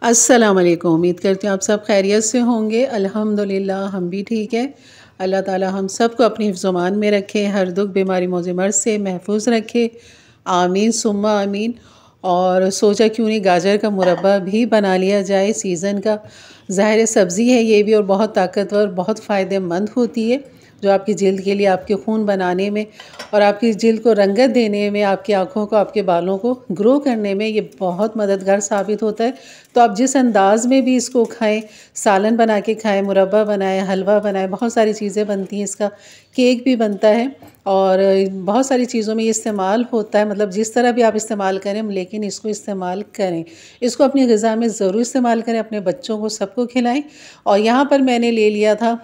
अस्सलाम वालेकुम। उम्मीद करती हूँ आप सब खैरियत से होंगे। अल्हम्दुलिल्लाह हम भी ठीक हैं। अल्लाह ताला हम सब को अपनी हिफ्ज़-ओ-मान में रखे, हर दुख बीमारी मौज मर्ज़ से महफूज रखे। आमीन सुम्मा आमीन। और सोचा क्यों नहीं गाजर का मुरब्बा भी बना लिया जाए। सीज़न का ज़ाहिर सब्ज़ी है ये भी, और बहुत ताकतवर, बहुत फ़ायदेमंद होती है, जो आपकी जिल्द के लिए, आपके खून बनाने में और आपकी जिल्द को रंगत देने में, आपकी आँखों को, आपके बालों को ग्रो करने में ये बहुत मददगार साबित होता है। तो आप जिस अंदाज़ में भी इसको खाएं, सालन बना के खाएं, मुरब्बा बनाएं, हलवा बनाएं, बहुत सारी चीज़ें बनती हैं। इसका केक भी बनता है और बहुत सारी चीज़ों में ये इस्तेमाल होता है। मतलब जिस तरह भी आप इस्तेमाल करें, लेकिन इसको इस्तेमाल करें, इसको अपनी ग़िज़ा में ज़रूर इस्तेमाल करें, अपने बच्चों को सबको खिलाएं। और यहाँ पर मैंने ले लिया था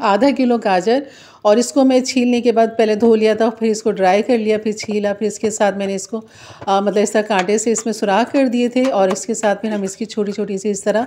आधा किलो गाजर, और इसको मैं छीलने के बाद पहले धो लिया था, फिर इसको ड्राई कर लिया, फिर छीला, फिर इसके साथ मैंने इसको मतलब इस तरह कांटे से इसमें सुराख कर दिए थे। और इसके साथ फिर हम इसकी छोटी छोटी सी इस तरह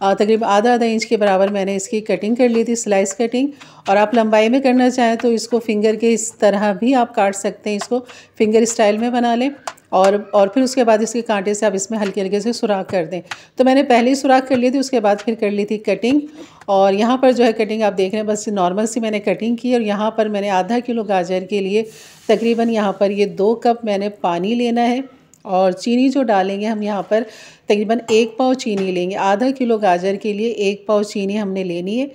तकरीबन आधा आधा इंच के बराबर मैंने इसकी कटिंग कर ली थी, स्लाइस कटिंग। और आप लंबाई में करना चाहें तो इसको फिंगर के इस तरह भी आप काट सकते हैं, इसको फिंगर स्टाइल में बना लें। और फिर उसके बाद इसके कांटे से आप इसमें हल्के हल्के से सुराख कर दें। तो मैंने पहले ही सुराख कर ली थी, उसके बाद फिर कर ली थी कटिंग। और यहाँ पर जो है कटिंग आप देख रहे हैं, बस नॉर्मल सी मैंने कटिंग की। और यहाँ पर मैंने आधा किलो गाजर के लिए तकरीबन यहाँ पर ये 2 कप मैंने पानी लेना है। और चीनी जो डालेंगे हम यहाँ पर तकरीबन 1 पाव चीनी लेंगे। आधा किलो गाजर के लिए 1 पाव चीनी हमने लेनी है।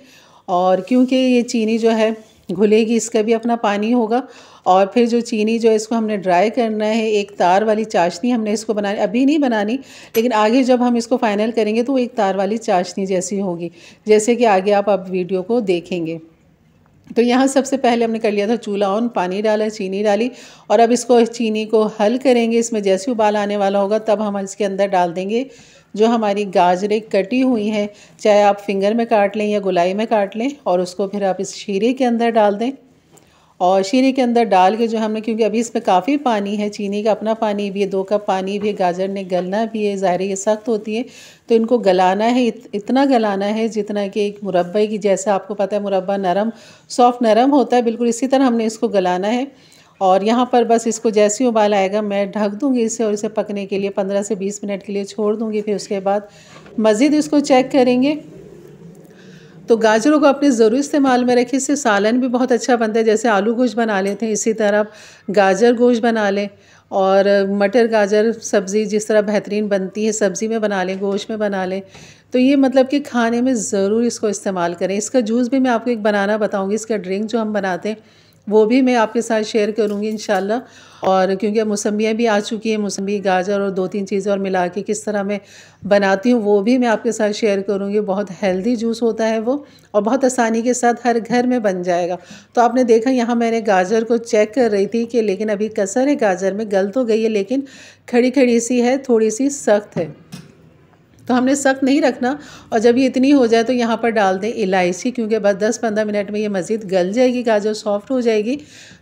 और क्योंकि ये चीनी जो है घुलेगी, इसका भी अपना पानी होगा। और फिर जो चीनी जो है इसको हमने ड्राई करना है। एक तार वाली चाशनी हमने इसको बनानी, अभी नहीं बनानी, लेकिन आगे जब हम इसको फाइनल करेंगे तो एक तार वाली चाशनी जैसी होगी, जैसे कि आगे आप अब वीडियो को देखेंगे। तो यहाँ सबसे पहले हमने कर लिया था चूल्हा ऑन, पानी डाला, चीनी डाली, और अब इसको चीनी को हल करेंगे। इसमें जैसे उबाल आने वाला होगा तब हम इसके अंदर डाल देंगे जो हमारी गाजरें कटी हुई हैं, चाहे आप फिंगर में काट लें या गोलाई में काट लें, और उसको फिर आप इस शीरे के अंदर डाल दें। और शीरे के अंदर डाल के जो हमने, क्योंकि अभी इसमें काफ़ी पानी है, चीनी का अपना पानी भी है, 2 कप पानी भी है, गाजर ने गलना भी है, ज़ाहिर ये सख्त होती है, तो इनको गलाना है, इतना गलाना है जितना कि एक मुरब्बे की, जैसे आपको पता है मुरब्बा नरम, सॉफ्ट नरम होता है, बिल्कुल इसी तरह हमने इसको गलाना है। और यहाँ पर बस इसको जैसे ही उबाल आएगा मैं ढक दूँगी इसे, और इसे पकने के लिए 15 से 20 मिनट के लिए छोड़ दूँगी। फिर उसके बाद मज़ीद इसको चेक करेंगे। तो गाजरों को अपने ज़रूर इस्तेमाल में रखें, इससे सालन भी बहुत अच्छा बनता है। जैसे आलू गोश्त बना लेते हैं, इसी तरह आप गाजर गोश्त बना लें। और मटर गाजर सब्ज़ी जिस तरह बेहतरीन बनती है, सब्ज़ी में बना लें, गोश्त में बना लें। तो ये मतलब कि खाने में ज़रूर इसको इस्तेमाल करें। इसका जूस भी मैं आपको एक बनाना बताऊँगी, इसका ड्रिंक जो हम बनाते हैं वो भी मैं आपके साथ शेयर करूँगी इंशाल्लाह। और क्योंकि अब मौसम्बियाँ भी आ चुकी हैं, मौसम्बी, गाजर और 2-3 चीज़ें और मिला के किस तरह मैं बनाती हूँ वो भी मैं आपके साथ शेयर करूँगी। बहुत हेल्दी जूस होता है वो, और बहुत आसानी के साथ हर घर में बन जाएगा। तो आपने देखा यहाँ मैंने गाजर को चेक कर रही थी कि लेकिन अभी कसर है गाजर में, गल तो गई है लेकिन खड़ी खड़ी सी है, थोड़ी सी सख्त है, तो हमने सख्त नहीं रखना। और जब ये इतनी हो जाए तो यहाँ पर डाल दें इलायची, क्योंकि बस 10-15 मिनट में ये मज़ीद गल जाएगी, गाजर सॉफ्ट हो जाएगी।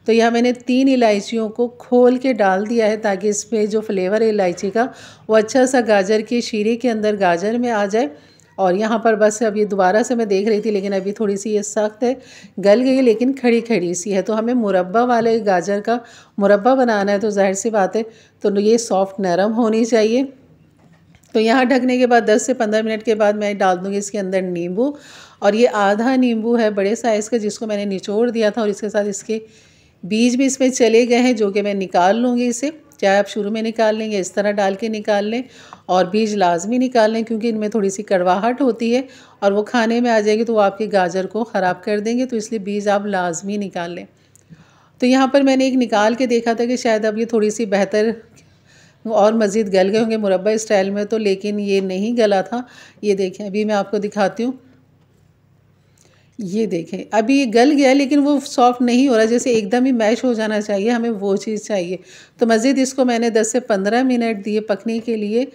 तो यहाँ मैंने 3 इलायचियों को खोल के डाल दिया है, ताकि इसमें जो फ्लेवर है इलायची का वो अच्छा सा गाजर के शीरे के अंदर गाजर में आ जाए। और यहाँ पर बस अब ये दोबारा से मैं देख रही थी, लेकिन अभी थोड़ी सी ये सख्त है, गल गई है लेकिन खड़ी खड़ी सी है। तो हमें मुरब्बा वाले गाजर का मुरब्बा बनाना है, तो जाहिर सी बात है तो ये सॉफ्ट नरम होनी चाहिए। तो यहाँ ढकने के बाद 10 से 15 मिनट के बाद मैं डाल दूँगी इसके अंदर नींबू। और ये आधा नींबू है बड़े साइज़ का, जिसको मैंने निचोड़ दिया था, और इसके साथ इसके बीज भी इसमें चले गए हैं, जो कि मैं निकाल लूँगी इसे। चाहे आप शुरू में निकाल लें या इस तरह डाल के निकाल लें, और बीज लाजमी निकाल लें, क्योंकि इनमें थोड़ी सी कड़वाहट होती है और वो खाने में आ जाएगी तो वो आपके गाजर को ख़राब कर देंगे, तो इसलिए बीज आप लाजमी निकाल लें। तो यहाँ पर मैंने एक निकाल के देखा था कि शायद अब ये थोड़ी सी बेहतर और मज़ीद गल गए होंगे मुरब्बा स्टाइल में, तो लेकिन ये नहीं गला था। ये देखें, अभी मैं आपको दिखाती हूँ, ये देखें अभी ये गल गया, लेकिन वो सॉफ्ट नहीं हो रहा, जैसे एकदम ही मैश हो जाना चाहिए, हमें वो चीज़ चाहिए। तो मज़ीद इसको मैंने 10 से 15 मिनट दिए पकने के लिए।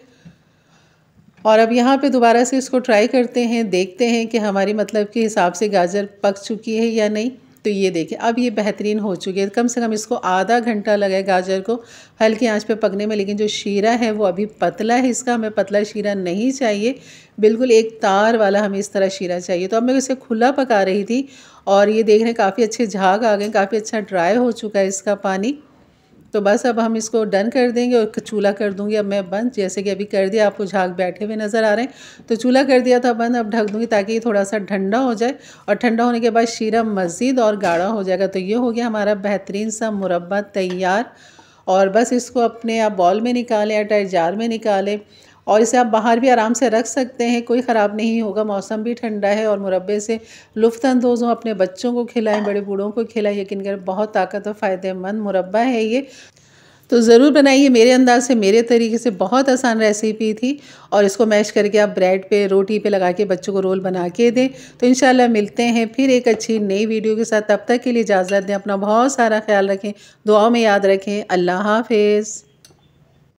और अब यहाँ पे दोबारा से इसको ट्राई करते हैं, देखते हैं कि हमारी मतलब के हिसाब से गाजर पक चुकी है या नहीं। तो ये देखें अब ये बेहतरीन हो चुकी है। कम से कम इसको आधा घंटा लगा गाजर को हल्की आंच पे पकने में, लेकिन जो शीरा है वो अभी पतला है, इसका हमें पतला शीरा नहीं चाहिए, बिल्कुल एक तार वाला हमें इस तरह शीरा चाहिए। तो अब मैं इसे खुला पका रही थी, और ये देख रहे हैं काफ़ी अच्छे झाग आ गए, काफ़ी अच्छा ड्राई हो चुका है इसका पानी। तो बस अब हम इसको डन कर देंगे और चूल्हा कर दूंगी अब मैं बंद। जैसे कि अभी कर दिया, आपको झाग बैठे हुए नज़र आ रहे हैं, तो चूल्हा कर दिया था बंद। अब ढक दूंगी ताकि थोड़ा सा ठंडा हो जाए, और ठंडा होने के बाद शीरा मज़ीद और गाढ़ा हो जाएगा। तो ये हो गया हमारा बेहतरीन सा मुरब्बा तैयार। और बस इसको अपने आप बॉल में निकालें या टाइट जार में निकालें, और इसे आप बाहर भी आराम से रख सकते हैं, कोई ख़राब नहीं होगा। मौसम भी ठंडा है और मुरब्बे से लुत्फ़अंदोज़ हों। अपने बच्चों को खिलाएं, बड़े बूढ़ों को खिलाएं। यकीन करें बहुत ताकत और फ़ायदेमंद मुरब्बा है ये। तो ज़रूर बनाइए मेरे अंदाज से, मेरे तरीके से। बहुत आसान रेसिपी थी। और इसको मैश करके आप ब्रेड पे, रोटी पे लगा के बच्चों को रोल बना के दें। तो इंशाल्लाह मिलते हैं फिर एक अच्छी नई वीडियो के साथ। तब तक के लिए इजाज़त दें। अपना बहुत सारा ख्याल रखें, दुआओं में याद रखें। अल्लाह हाफ़िज़।